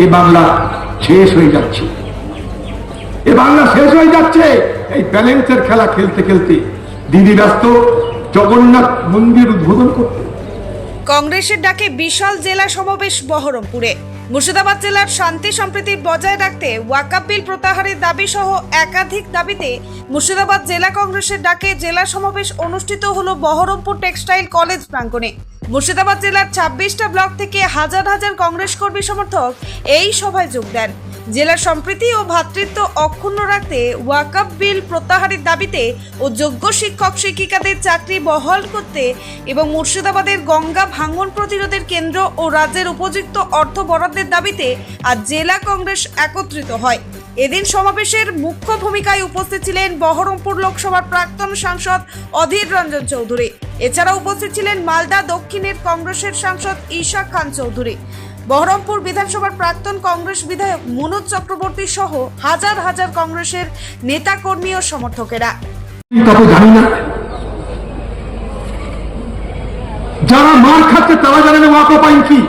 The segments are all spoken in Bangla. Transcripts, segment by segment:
এই বাংলা শেষ হয়ে যাচ্ছে, এই বাংলা শেষ হয়ে যাচ্ছে। এই ব্যালেন্সের খেলা খেলতে খেলতে দিদি ব্যস্ত জগন্নাথ মন্দির উদ্বোধন করতে। কংগ্রেসের ডাকে বিশাল জেলা সমাবেশ বহরমপুরে। মুর্শিদাবাদ জেলার শান্তি সম্প্রীতি বজায় রাখতে ওয়াকফ বিল প্রত্যাহারের দাবি সহ একাধিক দাবিতে মুর্শিদাবাদ জেলা কংগ্রেসের ডাকে জেলা সমাবেশ অনুষ্ঠিত হলো বহরমপুর টেক্সটাইল কলেজ প্রাঙ্গণে। মুর্শিদাবাদ জেলার 26টা ব্লক থেকে হাজার হাজার কংগ্রেস কর্মী সমর্থক এই সভায় যোগ দেন। জেলার সম্প্রীতি ও ভ্রাতৃত্ব অক্ষুণ্ণ রাখতে ওয়াকফ বিল প্রত্যাহারের দাবিতে ও যোগ্য শিক্ষক শিক্ষিকাদের চাকরি বহাল করতে এবং মুর্শিদাবাদের গঙ্গা ভাঙন প্রতিরোধের কেন্দ্র ও রাজ্যের উপযুক্ত অর্থ বরাদ্দের দাবিতে আজ জেলা কংগ্রেস একত্রিত হয়। এদিন সমাবেশের মুখ্য ভূমিকায় উপস্থিত ছিলেন বহরমপুর লোকসভার প্রাক্তন সাংসদ অধীর রঞ্জন চৌধুরী। এছাড়া উপস্থিত ছিলেন মালদা দক্ষিণের কংগ্রেসের সাংসদ ঈশা খান চৌধুরী, বহরমপুর বিধানসভার প্রাক্তন কংগ্রেস বিধায়ক মনোজ চক্রবর্তী সহ হাজার হাজার কংগ্রেসের নেতা কর্মী ও সমর্থকেরা। জানি না, যারা মার খাচ্ছে তারা জানে না ওয়াকফ আইন কি,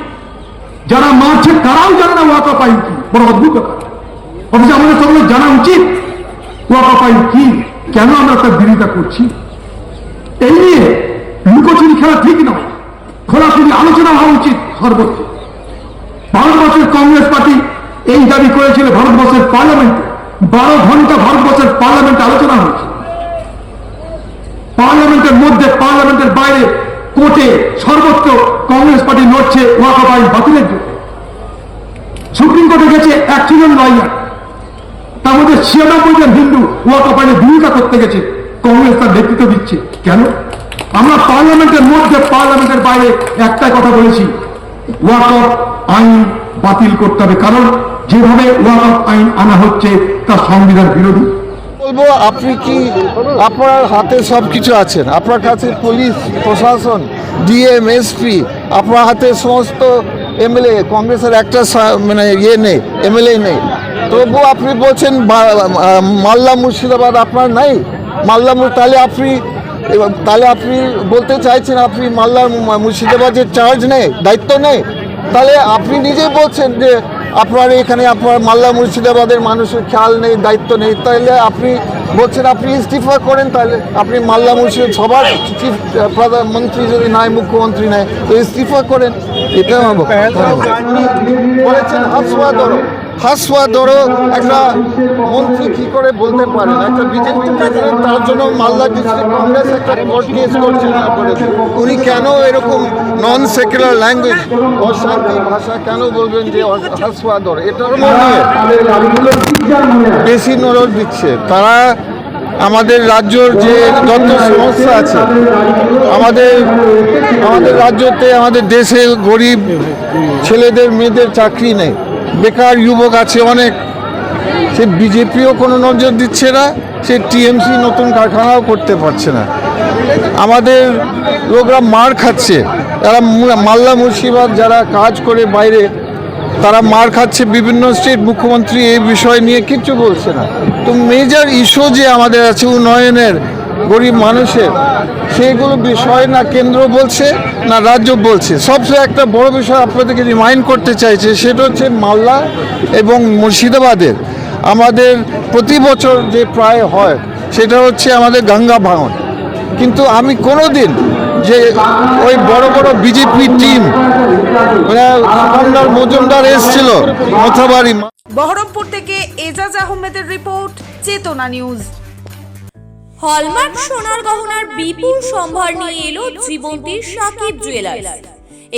যারা মারছে তারাও জানে না ওয়াকফ আইন কি। বড় অদ্ভুত ব্যাপার। অথচ আমাদের সকলে জানা উচিত ওয়াকফ আইন কি, কেন আমরা তার বিরোধিতা করছি। এই নিয়ে লুকোচুরি খেলা ঠিক নয়, খোলাখুলি আলোচনা হওয়া উচিত সর্বত্র। ভারতবর্ষের কংগ্রেস পার্টি এই দাবি করেছিল ভারতবর্ষের পার্লামেন্টে। 12 ঘন্টা ভারতবর্ষের পার্লামেন্টে আলোচনা হয়েছে। পার্লামেন্টের মধ্যে, পার্লামেন্টের বাইরে, কোর্টে, সর্বত্র কংগ্রেস পার্টি লড়ছে ওয়াকফ আইন বাতিলের জন্য। সুপ্রিম কোর্টে গেছে 100 জন লয়ার, তার মধ্যে 96 জন হিন্দু ওয়াকফ আইনের বিরোধিতা করতে গেছে। কংগ্রেস তার নেতৃত্ব দিচ্ছে কেন? আমরা পার্লামেন্টের মধ্যে, পার্লামেন্টের বাইরে একটাই কথা বলেছি, ওয়াকফ আইন বাতিল করতে হবে, কারণ যেভাবে ওয়াকফ আইন আনা হচ্ছে তা সংবিধান বিরোধী। বলবো, আপনি কি আপনার হাতে সব কিছু আছেন, আপনার কাছে পুলিশ প্রশাসন, ডিএম, এসপি, আপনার হাতে সমস্ত এমএলএ, কংগ্রেসের একটা মানে ইয়ে নেই, এমএলএ নেই, তবু আপনি বলছেন মালদা মুর্শিদাবাদ আপনার নাই। মালদা তাহলে আপনি বলতে চাইছেন আপনি মালদা মুর্শিদাবাদের চার্জ নেই, দায়িত্ব নেই। তাহলে আপনি নিজেই বলছেন যে আপনার এখানে আপনার মালদা মুর্শিদাবাদের মানুষের খেয়াল নেই, দায়িত্ব নেই। তাহলে আপনি বলছেন আপনি ইস্তিফা করেন, তাহলে আপনি মালদা মুর্শিদাবাদ সবার চিফ প্রধানমন্ত্রী যদি নাই, মুখ্যমন্ত্রী নাই, তো ইস্তিফা করেন। এটা বলেছেন হাসওয়া ধরো একটা মন্ত্রী কি করে বলতে পারেন, একটা বিজেপি প্রেসিডেন্ট, তার জন্য মালদা ডিস্ট্রিক্ট কংগ্রেস একটা কোর্ট কেস করছে না করে। উনি কেন এরকম নন সেকুলার ল্যাঙ্গুয়েজ, অশান্তি ভাষা কেন বলবেন যে হাসওয়া ধরো? এটার মধ্যে বেশি নজর দিচ্ছে তারা। আমাদের রাজ্যর যে যত সমস্যা আছে, আমাদের রাজ্যতে, আমাদের দেশে গরিব ছেলেদের মেয়েদের চাকরি নেই, বেকার যুবক আছে অনেক। সে বিজেপিও কোনো নজর দিচ্ছে না, সে টিএমসি নতুন কারখানাও করতে পারছে না। আমাদের লোকরা মার খাচ্ছে, যারা মালদা মুর্শিদাবাদ যারা কাজ করে বাইরে, তারা মার খাচ্ছে। বিভিন্ন স্টেট মুখ্যমন্ত্রী এই বিষয় নিয়ে কিচ্ছু বলছে না। তো মেজর ইস্যু যে আমাদের আছে উন্নয়নের, গরিব মানুষের, সেইগুলো বিষয় না কেন্দ্র বলছে না রাজ্য বলছে। সবচেয়ে একটা বড় বিষয় আপনাদেরকে রিমাইন্ড করতে চাইছে, সেটা হচ্ছে মালদা এবং মুর্শিদাবাদের আমাদের প্রতি বছর যে প্রায় হয়, সেটা হচ্ছে আমাদের গঙ্গা ভাঙন। কিন্তু আমি কোনো দিন যে ওই বড় বড় বিজেপি টিম মজুমদার এসেছিল মথাবাড়ি। বহরমপুর থেকে এজাজ আহমেদের রিপোর্ট, চেতনা নিউজ। হলমার্ক সোনার গহনার বিপুল সম্ভার নিয়ে এলো জীবন্তীর সাকিব জুয়েলার্স।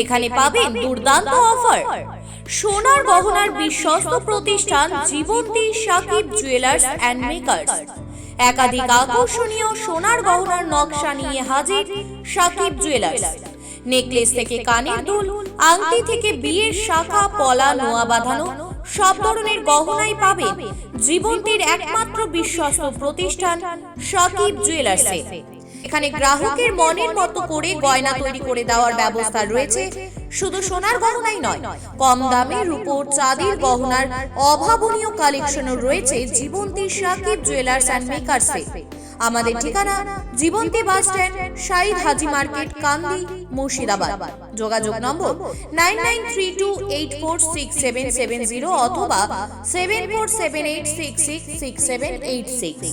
এখানে পাবেন দুর্দান্ত অফার। সোনার গহনার বিশ্বস্ত প্রতিষ্ঠান Jibonti Sakib jewellers and makers. একাধিক আকর্ষণীয় সোনার গহনার নকশা নিয়ে হাজির সাকিব জুয়েলার্স। নেকলেস থেকে কানের দুল, আংটি থেকে বিয়ের শাখা, পলা, নোয়া বাঁধানো সব ধরনের গহনাই পাবেন জীবন্তীর একমাত্র বিশ্বস্ত প্রতিষ্ঠান সাকিব জুয়েলার্সে। এখানে গ্রাহকের মনের মতো করে গয়না তৈরি করে দেওয়ার ব্যবস্থা রয়েছে। শুধু সোনার গহনাই নয়, কম দামে রূপোর, চাঁদির গহনার অভাবনীয় কালেকশনও রয়েছে জীবন্তী সাকিব জুয়েলার্স অ্যান্ড মেকার্সে। আমাদের ঠিকানা জীবন্তী বাস স্ট্যান্ড, শাহিদ হাজি মার্কেট, কান্দি, মুর্শিদাবাদ। যোগাযোগ নম্বর 9932846770 অথবা 7478666786।